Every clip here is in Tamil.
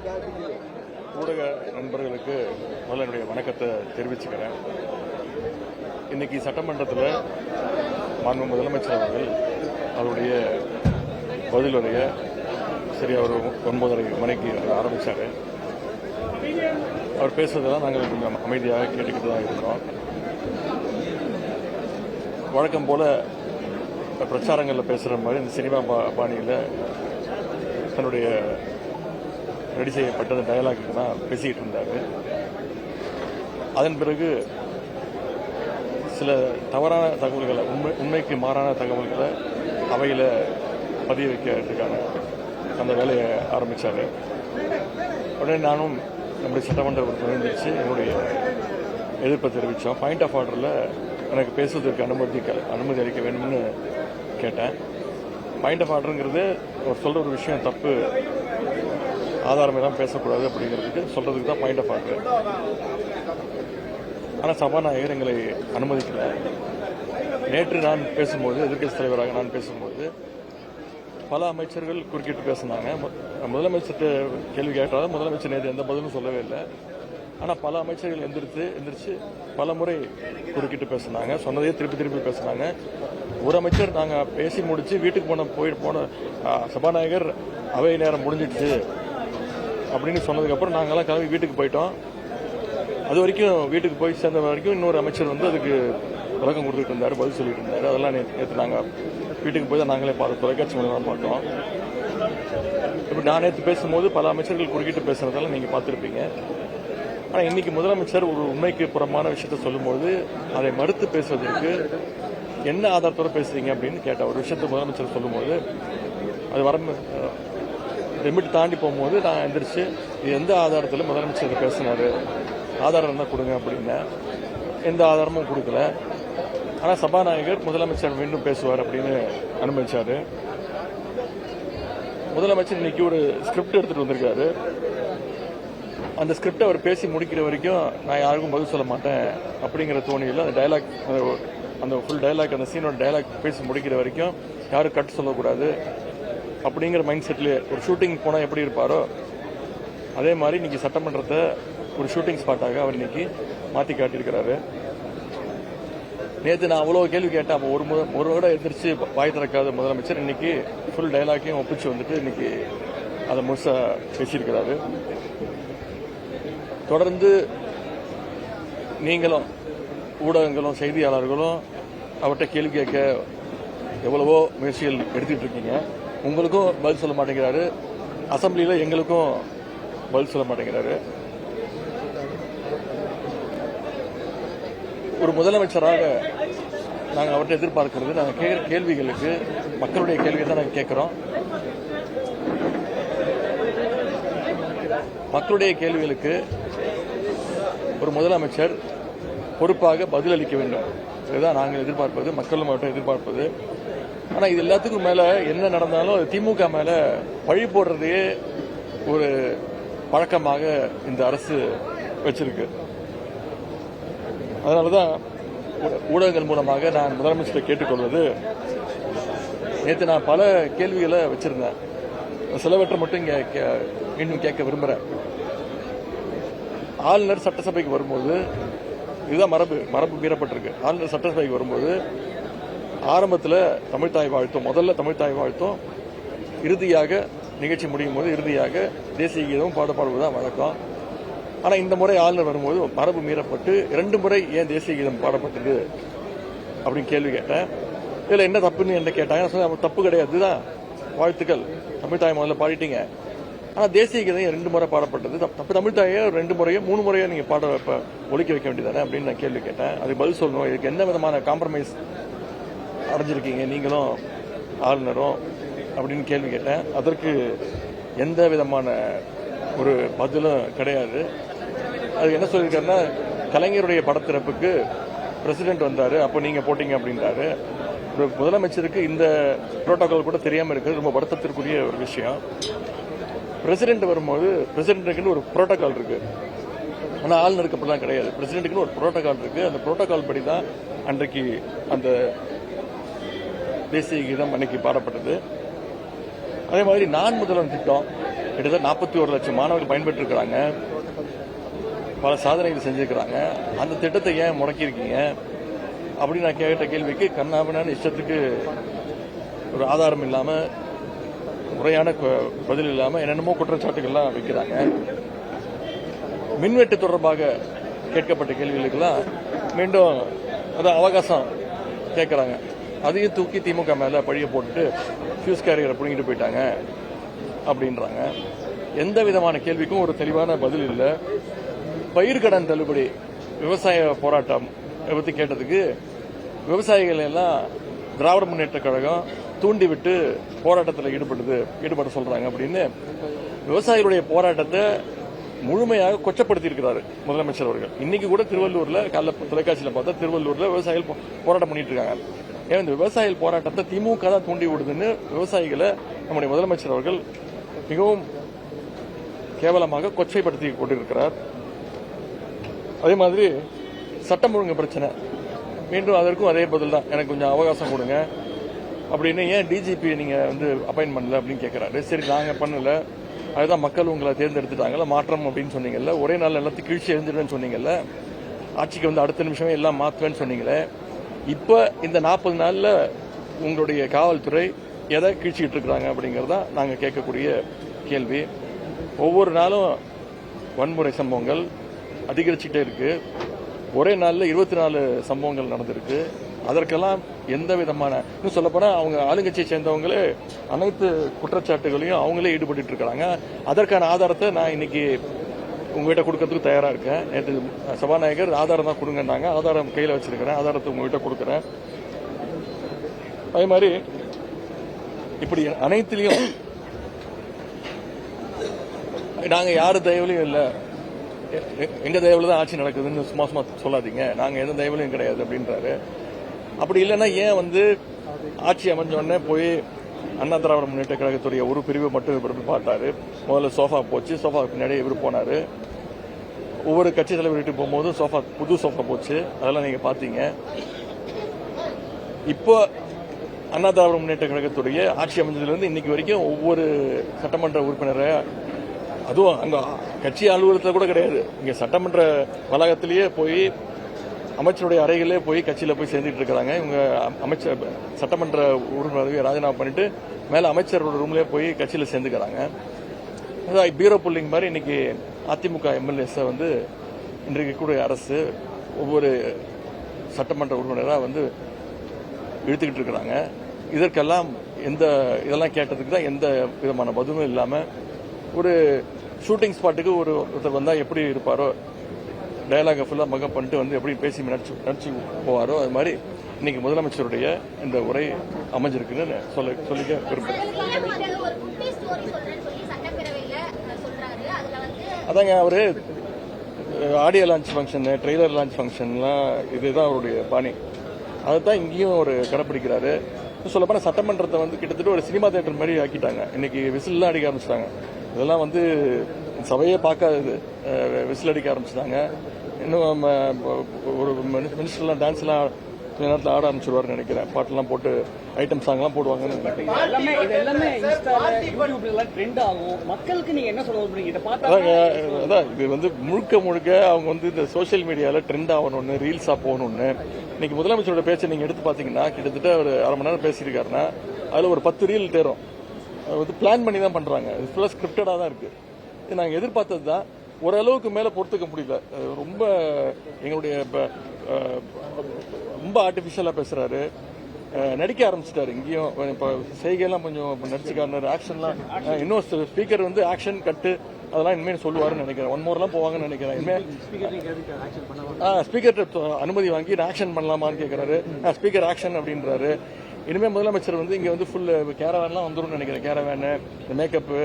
ஊடக நண்பர்களுக்கு முதல்ல என்னுடைய வணக்கத்தை தெரிவிச்சுக்கிறேன். இன்னைக்கு சட்டமன்றத்தில் மாண்பு முதலமைச்சர் அவர்கள் அவருடைய பதிலுரைய சரியா ஒரு 9:30 மணிக்கு ஆரம்பித்தார். அவர் பேசுறதெல்லாம் நாங்கள் கொஞ்சம் அமைதியாக கேட்டுக்கிட்டு தான் இருக்கிறோம். வழக்கம் போல பிரச்சாரங்களில் பேசுகிற மாதிரி இந்த சினிமா பாணியில் தன்னுடைய ரெடி செய்யப்பட்ட டயலாக்கு தான் பேசிக்கிட்டு இருந்தார். அதன் பிறகு சில தவறான தகவல்களை உண்மைக்கு மாறான தகவல்களை அவையில் பதிய வைக்கிறதுக்கான அந்த வேலையை ஆரம்பித்தார். உடனே நானும் நம்முடைய சட்டமன்ற உறுப்பினர் என்னுடைய எதிர்ப்பை தெரிவித்தோம். பாயிண்ட் ஆஃப் ஆர்டரில் எனக்கு பேசுவதற்கு அனுமதி அளிக்க வேண்டும்னு கேட்டேன். பாயிண்ட் ஆஃப் ஆர்டருங்கிறது அவர் சொல்கிற ஒரு விஷயம் தப்பு, ஆதாரமே தான் பேசக்கூடாது அப்படிங்கிறதுக்கு சொல்கிறதுக்கு தான் பாயிண்ட் ஆஃப் ஆர்டர். ஆனால் சபாநாயகர் எங்களை அனுமதிக்கல. நேற்று நான் பேசும்போது, எதிர்க்கட்சி தலைவராக நான் பேசும்போது பல அமைச்சர்கள் குறுக்கிட்டு பேசினாங்க. முதலமைச்சர்கிட்ட கேள்வி கேட்டாலும் முதலமைச்சர் நேற்று எந்த பதிலும் சொல்லவே இல்லை. ஆனால் பல அமைச்சர்கள் எந்திரிச்சு பல முறை குறுக்கிட்டு பேசினாங்க. சொன்னதையே திருப்பி பேசினாங்க. ஒரு அமைச்சர் நாங்கள் பேசி முடிச்சு வீட்டுக்கு போன சபாநாயகர் அவை நேரம் முடிஞ்சிடுச்சு அப்படின்னு சொன்னதுக்கப்புறம் நாங்கள்லாம் கிளம்பி வீட்டுக்கு போயிட்டோம். அது வரைக்கும் வீட்டுக்கு போய் சேர்ந்த வரைக்கும் இன்னொரு அமைச்சர் அதுக்கு விளக்கம் கொடுத்துட்டு இருந்தார், பதில் சொல்லிட்டு இருந்தார். அதெல்லாம் நேற்று நாங்கள் வீட்டுக்கு போய் தான் நாங்களே பார்த்தோம், தொலைக்காட்சி மூலமாக பார்த்தோம். இப்போ நான் நேற்று பேசும்போது பல அமைச்சர்கள் குறுக்கிட்டு பேசுறதெல்லாம் நீங்கள் பார்த்துருப்பீங்க. ஆனால் இன்னைக்கு முதலமைச்சர் ஒரு உண்மைக்கு புறமான விஷயத்த சொல்லும்போது அதை மறுத்து பேசுவதற்கு என்ன ஆதாரத்தோட பேசுறீங்க அப்படின்னு கேட்ட ஒரு விஷயத்த முதலமைச்சர் சொல்லும்போது அது லிமிட் தாண்டி போகும்போது நான் எந்திரிச்சு எந்த ஆதாரத்தில் முதலமைச்சர் பேசினாரு, ஆதாரம் தான் கொடுங்க அப்படின்னா எந்த ஆதாரமும் கொடுக்கல. ஆனால் சபாநாயகர் முதலமைச்சர் மீண்டும் பேசுவார் அப்படின்னு அனுமதிச்சாரு. முதலமைச்சர் இன்னைக்கு ஒரு ஸ்கிரிப்ட் எடுத்துட்டு வந்திருக்காரு. அந்த ஸ்கிரிப்டை அவர் பேசி முடிக்கிற வரைக்கும் நான் யாருக்கும் பதில் சொல்ல மாட்டேன் அப்படிங்கிற தோணியில் அந்த டைலாக், அந்த ஃபுல் டைலாக், அந்த சீனோட டைலாக் பேசி முடிக்கிற வரைக்கும் யாரும் கட் சொல்லக்கூடாது அப்படிங்கிற மைண்ட் செட்லேயே ஒரு ஷூட்டிங் போனால் எப்படி இருப்பாரோ அதே மாதிரி இன்னைக்கு சட்டமன்றத்தை ஒரு ஷூட்டிங் ஸ்பாட்டாக அவர் இன்னைக்கு மாற்றி காட்டியிருக்கிறாரு. நேற்று நான் அவ்வளோ கேள்வி கேட்டேன். அப்போ ஒரு விட எதிர்த்து வாய் திறக்காத முதலமைச்சர் இன்னைக்கு ஃபுல் டைலாக்கையும் ஒப்பிச்சு வந்துட்டு இன்னைக்கு அதை முழுசாக பேசியிருக்கிறாரு. தொடர்ந்து நீங்களும் ஊடகங்களும் செய்தியாளர்களும் அவர்கிட்ட கேள்வி கேட்க எவ்வளவோ முயற்சிகள் எடுத்துட்டு இருக்கீங்க. உங்களுக்கும் பதில் சொல்ல மாட்டேங்கிறாரு, அசம்பிளியில் எங்களுக்கும் பதில் சொல்ல மாட்டேங்கிறாரு. ஒரு முதலமைச்சராக நாங்கள் அவர்கிட்ட எதிர்பார்க்கிறது, நாங்கள் கேட்குற கேள்விகளுக்கு மக்களுடைய கேள்வியை தான் நாங்கள் கேட்குறோம். மக்களுடைய கேள்விகளுக்கு ஒரு முதலமைச்சர் பொறுப்பாக பதிலளிக்க வேண்டும். இதுதான் நாங்கள் எதிர்பார்ப்பது, மக்களும் அவர்கிட்ட எதிர்பார்ப்பது. ஆனால் இது எல்லாத்துக்கும் மேலே என்ன நடந்தாலும் அது திமுக மேலே பழி போடுறதையே ஒரு பழக்கமாக இந்த அரசு வச்சிருக்கு. அதனால தான் ஊடகங்கள் மூலமாக நான் முதலமைச்சரை கேட்டுக்கொள்வது, நேற்று நான் பல கேள்விகளை வச்சிருந்தேன். சிலவற்றை மட்டும் இங்கே இன்னும் கேட்க விரும்புகிறேன். ஆளுநர் சட்டசபைக்கு வரும்போது இதுதான் மரபு மீறப்பட்டிருக்கு. ஆளுநர் சட்டசபைக்கு வரும்போது ஆரம்பத்தில் தமிழ்தாய் வாழ்த்தும், முதல்ல தமிழ்தாய் வாழ்த்தும், இறுதியாக நிகழ்ச்சி முடியும் போது இறுதியாக தேசிய கீதமும் பாடுவதுதான் வழக்கம். ஆனால் இந்த முறை ஆளுநர் வரும்போது மரபு மீறப்பட்டு 2 முறை ஏன் தேசிய கீதம் பாடப்பட்டது அப்படின்னு கேள்வி கேட்டேன். இதில் என்ன தப்புன்னு என்ன கேட்டாங்க. தப்பு கிடையாது தான், வாழ்த்துக்கள், தமிழ்தாய் முதல்ல பாடிட்டீங்க. ஆனால் தேசிய கீதம் 2 முறை பாடப்பட்டது தப்பு. தமிழ்தாயை 2 முறையோ 3 முறையோ நீங்கள் ஒலிக்க வைக்க வேண்டியதானே அப்படின்னு நான் கேள்வி கேட்டேன். அதுக்கு பதில் சொல்லணும். இதுக்கு என்ன விதமான காம்ப்ரமைஸ் அடைஞ்சிருக்கீங்க நீங்களும் ஆளுநரும் அப்படின்னு கேள்வி கேட்டேன். அதற்கு எந்த விதமான ஒரு பதிலும் கிடையாது. அது என்ன சொல்லியிருக்காருன்னா, கலைஞருடைய படத்திறப்புக்கு பிரசிடென்ட் வந்தாரு, அப்போ நீங்க போட்டீங்க அப்படின்றாரு. முதலமைச்சருக்கு இந்த புரோட்டோகால் கூட தெரியாம இருக்கிறது ரொம்ப வருத்தத்திற்குரிய ஒரு விஷயம். பிரசிடென்ட் வரும்போது பிரசிடென்ட்டுக்குன்னு ஒரு புரோட்டோகால் இருக்கு. ஆனால் ஆளுநருக்கு அப்படிலாம் கிடையாது. பிரசிடென்ட்டுக்குன்னு ஒரு புரோட்டோகால் இருக்கு. அந்த புரோட்டோகால் படி தான் அன்றைக்கு அந்த தேசிய கீதம் அன்னைக்கு பாடப்பட்டது. அதே மாதிரி நான் முதல்வன் திட்டம் கிட்டத்தட்ட 41 லட்சம் மாணவர்கள் பயன்பெற்று இருக்கிறாங்க, பல சாதனைகள் செஞ்சிருக்கிறாங்க. அந்த திட்டத்தை ஏன் முடக்கியிருக்கீங்க அப்படின்னு நான் கேட்ட கேள்விக்கு கண்ணாபின்னு இஷ்டத்துக்கு ஒரு ஆதாரம் இல்லாம, முறையான பதில் இல்லாம என்னென்னமோ குற்றச்சாட்டுகள்லாம் வைக்கிறாங்க. மின்வெட்டு தொடர்பாக கேட்கப்பட்ட கேள்விகளுக்கெல்லாம் மீண்டும் அதான் அவகாசம் கேட்கறாங்க. அதையும் தூக்கி திமுக மேல பழிய போட்டுட்டு ஃபியூஸ் கேரியரை பிடிங்கிட்டு போயிட்டாங்க அப்படின்றாங்க. எந்த விதமான கேள்விக்கும் ஒரு தெளிவான பதில் இல்லை. பயிர்க்கடன் தள்ளுபடி விவசாய போராட்டம் பற்றி கேட்டதுக்கு விவசாயிகள் எல்லாம் திராவிட முன்னேற்ற கழகம் தூண்டிவிட்டு போராட்டத்தில் ஈடுபட சொல்றாங்க அப்படின்னு விவசாயிகளுடைய போராட்டத்தை முழுமையாக கொச்சப்படுத்தி இருக்கிறாரு முதலமைச்சர் அவர்கள். இன்னைக்கு கூட திருவள்ளூர்ல காலைல தொலைக்காட்சியில் பார்த்தா திருவள்ளூர்ல விவசாயிகள் போராட்டம் பண்ணிட்டு இருக்காங்க. ஏன் இந்த விவசாயிகள் போராட்டத்தை திமுக தான் தூண்டி விடுதுன்னு விவசாயிகளை நம்முடைய முதலமைச்சர் அவர்கள் மிகவும் கேவலமாக கொச்சைப்படுத்தி கொண்டிருக்கிறார். அதே மாதிரி சட்டம் ஒழுங்கு பிரச்சனை, மீண்டும் அதற்கும் அதே பதில் தான், எனக்கு கொஞ்சம் அவகாசம் கொடுங்க அப்படின்னு. ஏன் டிஜிபி நீங்க அப்பாயின்ட் பண்ணல அப்படின்னு கேட்கிறாரு. சரி, நாங்க பண்ணல, அதுதான் மக்கள் உங்களை தேர்ந்தெடுத்துட்டாங்கல்ல, மாற்றம் அப்படின்னு சொன்னீங்கல்ல, ஒரே நாள் எல்லாத்தையும் கீழ்ச்சி எரிஞ்சிடுவேன்னு சொன்னீங்கல்ல, ஆட்சிக்கு அடுத்த நிமிஷமே எல்லாம் மாற்றுவேன்னு சொன்னீங்களே, இப்ப இந்த 40 நாள்ல உங்களுடைய காவல்துறை எதை கீழ்ச்சிட்டு இருக்கிறாங்க அப்படிங்கறதா நாங்க கேட்கக்கூடிய கேள்வி. ஒவ்வொரு நாளும் வன்முறை சம்பவங்கள் அதிகரிச்சுட்டே இருக்கு. ஒரே நாள்ல 24 சம்பவங்கள் நடந்திருக்கு. அதற்கெல்லாம் எந்த விதமான, இன்னும் சொல்லப்போனா அவங்க ஆளுங்கட்சியை சேர்ந்தவங்களே அனைத்து குற்றச்சாட்டுகளையும் அவங்களே ஈடுபட்டு இருக்காங்க. அதற்கான ஆதாரத்தை நான் இன்னைக்கு உங்ககிட்ட கொடுக்கறதுக்கு தயாரா இருக்கேன். நேற்று சபாநாயகர் ஆதாரம் தான் கொடுங்கன்னாங்க, ஆதாரம் கையில வச்சிருக்கிறேன், ஆதாரத்தை உங்ககிட்ட கொடுக்கறேன். அதே மாதிரி இப்படி அனைத்திலையும் நாங்க யாரு தயவுலையும் இல்ல, எங்க தயவுல தான் ஆட்சி நடக்குதுன்னு சும்மா சும்மா சொல்லாதீங்க, நாங்க எந்த தயவுலையும் கிடையாது அப்படின்றாரு. அப்படி இல்லைன்னா ஏன் ஆட்சி அமைஞ்ச உடனே போய் அண்ணா திராவிட முன்னேற்ற கழகத்துடைய ஒரு பிரிவு மட்டும் இவர் பார்த்தாரு. முதல்ல சோஃபா போச்சு, சோஃபா பின்னாடி இவர் போனாரு. ஒவ்வொரு கட்சி தலைவர்கிட்ட போகும்போது புது சோஃபா போச்சு, அதெல்லாம் நீங்க பாத்தீங்க. இப்போ அண்ணா திராவிட முன்னேற்ற கழகத்துடைய ஆட்சி அமைஞ்சதுல இருந்து இன்னைக்கு வரைக்கும் ஒவ்வொரு சட்டமன்ற உறுப்பினரை, அதுவும் அங்க கட்சி அலுவலகத்தில் கூட கிடையாது, இங்க சட்டமன்ற வளாகத்திலேயே போய் அமைச்சருடைய அறைகளே போய் கட்சியில போய் சேர்ந்துட்டு இருக்காங்க. இவங்க அமைச்சர் சட்டமன்ற உறுப்பினரை ராஜினாமா பண்ணிட்டு மேல அமைச்சரோட ரூம்லயே போய் கட்சியில சேர்ந்துக்கிறாங்க. பீரோ புல்லிங் மாதிரி இன்னைக்கு அதிமுக எம்எல்ஏஸ் இன்றைக்கு கூட அரசு ஒவ்வொரு சட்டமன்ற உறுப்பினராக இழுத்துக்கிட்டு இருக்கிறாங்க. இதற்கெல்லாம் இதெல்லாம் கேட்டதுக்கு தான் எந்த விதமான பதிலும் இல்லாம, ஒரு ஷூட்டிங் ஸ்பாட்டுக்கு ஒருத்தர் வந்தா எப்படி இருப்பாரோ, டயலாக ஃபுல்லா மகப் பண்ணிட்டு எப்படி பேசி நடிச்சு போவாரோ, அது மாதிரி இன்னைக்கு முதலமைச்சருடைய இந்த உரை அமைஞ்சிருக்குன்னு சொல்லிக்க விரும்புகிறேன். அதாங்க, அவரு audio launch function, trailer launch ஃபங்க்ஷன்லாம் இதுதான் அவருடைய பாணி. அதுதான் இங்கேயும் ஒரு கடைப்பிடிக்கிறாரு. சொல்லப்போனா சட்டமன்றத்தை கிட்டத்தட்ட ஒரு சினிமா தியேட்டர் மாதிரி ஆக்கிட்டாங்க. இன்னைக்கு விசில்லாம் அடிக்க ஆரம்பிச்சிட்டாங்க. இதெல்லாம் சபையே பார்க்காதது, விசில் அடிக்க ஆரம்பிச்சிட்டாங்க. இன்னும் ஒரு மினிஸ்டர்லாம் டான்ஸ் எல்லாம் கொஞ்ச நேரத்தில் ஆட ஆரம்பிச்சிருவாருன்னு நினைக்கிறேன். பாட்டெல்லாம் போட்டு ஐட்டம் சாங் எல்லாம் போடுவாங்கன்னு நினைக்கிறேன். அதான் இது முழுக்க அவங்க இந்த சோசியல் மீடியால ட்ரெண்ட் ஆகணும்னு, ரீல்ஸா போகணும்னு. இன்னைக்கு முதலமைச்சரோட பேச்சை நீங்க எடுத்து பாத்தீங்கன்னா கிட்டத்தட்ட ஒரு அரை மணி நேரம் பேசியிருக்காருன்னா அதுல ஒரு 10 ரீல் தேரும். பிளான் பண்ணி தான் பண்றாங்க. இது ஃபுல்லா ஸ்கிரிப்டடா தான் இருக்கு. இது நாங்க எதிர்பார்த்தது தான். ஓரளவுக்கு மேல பொறுத்துக்க முடியல. ரொம்ப எங்களுடைய ரொம்ப ஆர்டிபிஷியலா பேசுறாரு, நடிக்க ஆரம்பிச்சிட்டாரு. இங்கேயும் செய்கையெல்லாம் கொஞ்சம் நடிச்சுக்காரு, ஆக்ஷன்லாம் இன்னும் ஸ்பீக்கர் ஆக்ஷன் கட்டு அதெல்லாம் இனிமேல் சொல்லுவாருன்னு நினைக்கிறேன். 1 மோர்லாம் போவாங்கன்னு நினைக்கிறேன். இனிமேல் ஸ்பீக்கர் அனுமதி வாங்கி ஆக்ஷன் பண்ணலாமான்னு கேட்கறாரு. ஸ்பீக்கர் ஆக்ஷன் அப்படின்றாரு. இனிமேல் முதலமைச்சர் இங்க ஃபுல் கேரவேன்லாம் வந்துடும் நினைக்கிறேன். கேரவேன், மேக்கப்பு,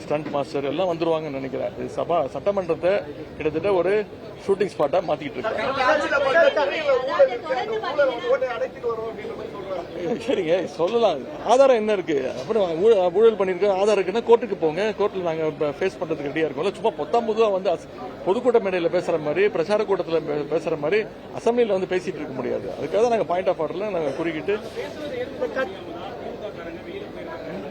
ஸ்டண்ட் மாஸ்டர் எல்லாம் வந்துருவாங்கன்னு நினைக்கிறேன். சட்டமன்றத்தை கிட்டத்தட்ட ஒரு ஷூட்டிங் ஸ்பாட்டா மாத்திக்கிட்டு இருக்காங்க. சரிங்க, சொல்லலாம். ஆதாரம் என்ன இருக்கு? அப்புறம் ஊழல் பண்ணிருக்க ஆதாரம் இருக்குன்னா கோர்ட்டுக்கு போங்க, கோர்ட்ல நாங்க ஃபேஸ் பண்றதுக்கு ரெடியா இருக்கோம். சும்மா பொதுவா பொதுக்கூட்ட மேடையில பேசுற மாதிரி, பிரச்சார கூட்டத்தில் பேசுற மாதிரி அசம்பிளியில பேசிட்டு இருக்க முடியாது. அதுக்காக நாங்க பாயிண்ட் ஆஃப் ஆர்டர்ல நாங்க குறிக்கிட்டு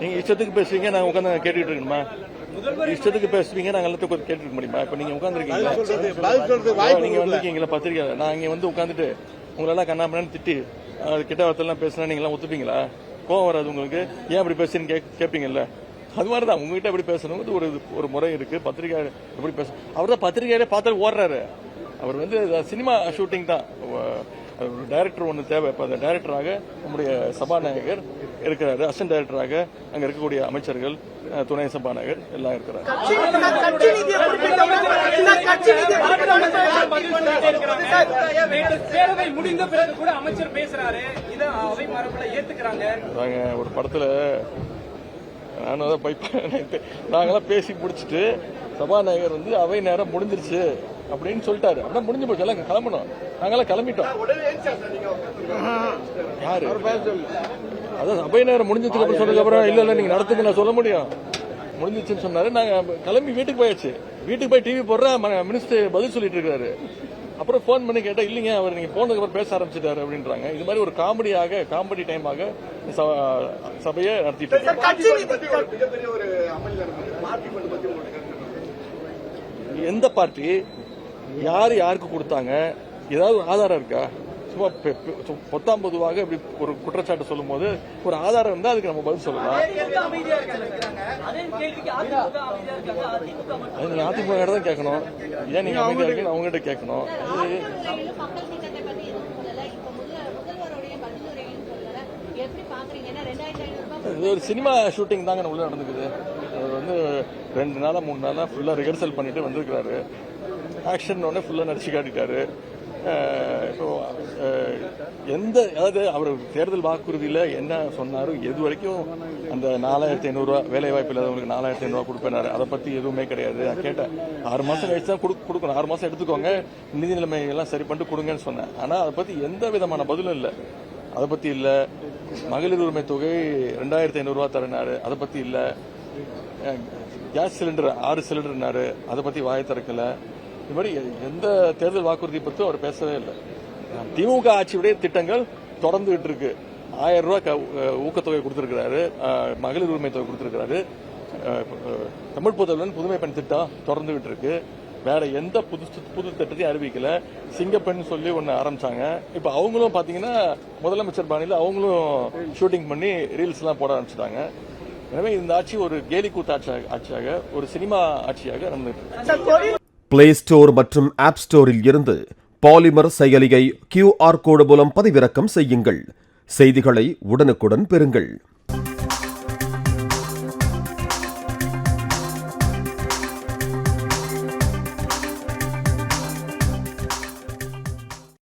நீங்க இஷ்டத்துக்கு பேசுவீங்க, நான் உட்காந்து கேட்டுட்டு இருக்கணுமா? இஷ்டத்துக்கு பேசுவீங்க, நாங்க எல்லாத்தையும் கேட்டுட்டு இருக்க முடியுமா? இப்ப நீங்க உட்காந்துருக்கீங்களா, நீங்க வந்திருக்கீங்களா பத்திரிக்கை, நான் இங்க வந்து உட்காந்துட்டு உங்களெல்லாம் கண்ணாமண்ணு திட்டி கிட்ட வார்த்தைலாம் பேசினா நீங்க எல்லாம் ஒத்துப்பீங்களா? கோவம் வராது உங்களுக்கு? ஏன் அப்படி பேசுன்னு கேட்பீங்கல்ல? அது மாதிரிதான் உங்ககிட்ட எப்படி பேசணும் ஒரு முறை இருக்கு. பத்திரிகை எப்படி பேச, அவர் தான் பத்திரிகையில பார்த்தாலும் ஓடுறாரு. அவர் வந்து சினிமா ஷூட்டிங் தான். டைரக்டர் ஒன்று தேவை. இப்போ அந்த டைரக்டராக நம்முடைய சபாநாயகர் இருக்கிறாரு, அசிஸ்டன்ட் டைரக்டராக அங்க இருக்கக்கூடிய அமைச்சர்கள், துணை சபாநாயகர் எல்லாம் இருக்கிறார். ஒரு படத்துல நாங்கெல்லாம் பேசி முடிச்சுட்டு சபாநாயகர் வந்து அவை நேரம் முடிஞ்சிருச்சு அப்படின்னு சொல்லிட்டாரு. அப்படின்னா முடிஞ்சு போச்சு, எல்லாம் கிளம்பணும். நாங்கெல்லாம் கிளம்பிட்டோம். யாரு அதான் சபை நேரம் முடிஞ்சதுக்கு அப்புறம் சொன்னதுக்கு அப்புறம் இல்ல நீங்க நடத்துக்கு நான் சொல்ல முடியும், முடிஞ்சிச்சுன்னு சொன்னாரு. நாங்க கிளம்பி வீட்டுக்கு போயாச்சு. வீட்டுக்கு போய் டிவி போடுற மினிஸ்டர் பதில் சொல்லிட்டு இருக்காரு. அப்புறம் போன் பண்ணி கேட்டா இல்லைங்க அவர் நீங்க போனதுக்கு அப்புறம் பேச ஆரம்பிச்சிட்டாரு அப்படின்றாங்க. இது மாதிரி ஒரு காமெடி டைமாக சபையை நடத்திட்டு எந்த பார்ட்டி யாரு யாருக்கு கொடுத்தாங்க, ஏதாவது ஆதாரம் இருக்கா? சும்மா பொத்தாம் பொதுவாக இப்படி ஒரு குற்றச்சாட்டு சொல்லும் போது ஒரு ஆதாரம் இருந்தா அதுக்கு நம்ம பதில் சொல்லலாம். அது நீங்க அதிமுக தான் கேட்கணும். ஏன் நீங்க அமைதியா இருக்கீங்க அவங்ககிட்ட கேட்கணும். இது ஒரு சினிமா ஷூட்டிங் தாங்க உள்ள நடந்துக்குது. அவர் வந்து 2 நாளா 3 நாளா ஃபுல்லா ரிஹர்சல் பண்ணிட்டு வந்திருக்கிறாரு. ஆக்ஷன் உடனே ஃபுல்லா நடிச்சு காட்டிட்டாரு. இப்போ அதாவது அவர் தேர்தல் வாக்குறுதியில என்ன சொன்னாரு, எது வரைக்கும் அந்த 4500 ரூபா வேலை வாய்ப்பு இல்லாதவங்களுக்கு 4500 ரூபா கொடுப்பேனாரு. அதை பத்தி எதுவுமே கிடையாது. நான் கேட்டேன், 6 மாசம் கழிச்சு தான் கொடுக்கணும், 6 மாசம் எடுத்துக்கோங்க, நிதி நிலைமை எல்லாம் சரி பண்ணிட்டு கொடுங்கன்னு சொன்னேன். ஆனா அதை பத்தி எந்த விதமான பதிலும் இல்லை. அதை பத்தி இல்ல. மகளிர் உரிமை தொகை 2500 ரூபா தரனாரு, அதை பத்தி இல்ல. கேஸ் சிலிண்டர் 6 சிலிண்டர்னாரு, அதை பத்தி வாயை திறக்கல. இது மாதிரி எந்த தேர்தல் வாக்குறுதி பத்தி அவர் பேசவே இல்லை. திமுக ஆட்சியுடைய திட்டங்கள் தொடர்ந்துகிட்டு இருக்கு. 1000 ரூபாய் ஊக்கத்தொகை கொடுத்திருக்கிறாரு, மகளிர் உரிமை தொகை கொடுத்திருக்கிறாரு, தமிழ் புதல்வன் புதுமை பெண் திட்டம் தொடர்ந்துகிட்டு இருக்கு. வேற எந்த புது திட்டத்தையும் அறிவிக்கல. சிங்கப்பெண் சொல்லி ஒன்னு ஆரம்பிச்சாங்க. இப்ப அவங்களும் பாத்தீங்கன்னா முதலமைச்சர் பாணியில அவங்களும் ஷூட்டிங் பண்ணி ரீல்ஸ் எல்லாம் போட ஆரம்பிச்சிட்டாங்க. எனவே இந்த ஆட்சி ஒரு கேலி கூத்து ஆட்சியாக, ஒரு சினிமா ஆட்சியாக நடந்துட்டு. பிளே ஸ்டோர் மற்றும் ஆப் ஸ்டோரில் இருந்து பாலிமர் செயலியை QR கோடு மூலம் பதிவிறக்கம் செய்யுங்கள். செய்திகளை உடனுக்குடன் பெறுங்கள்.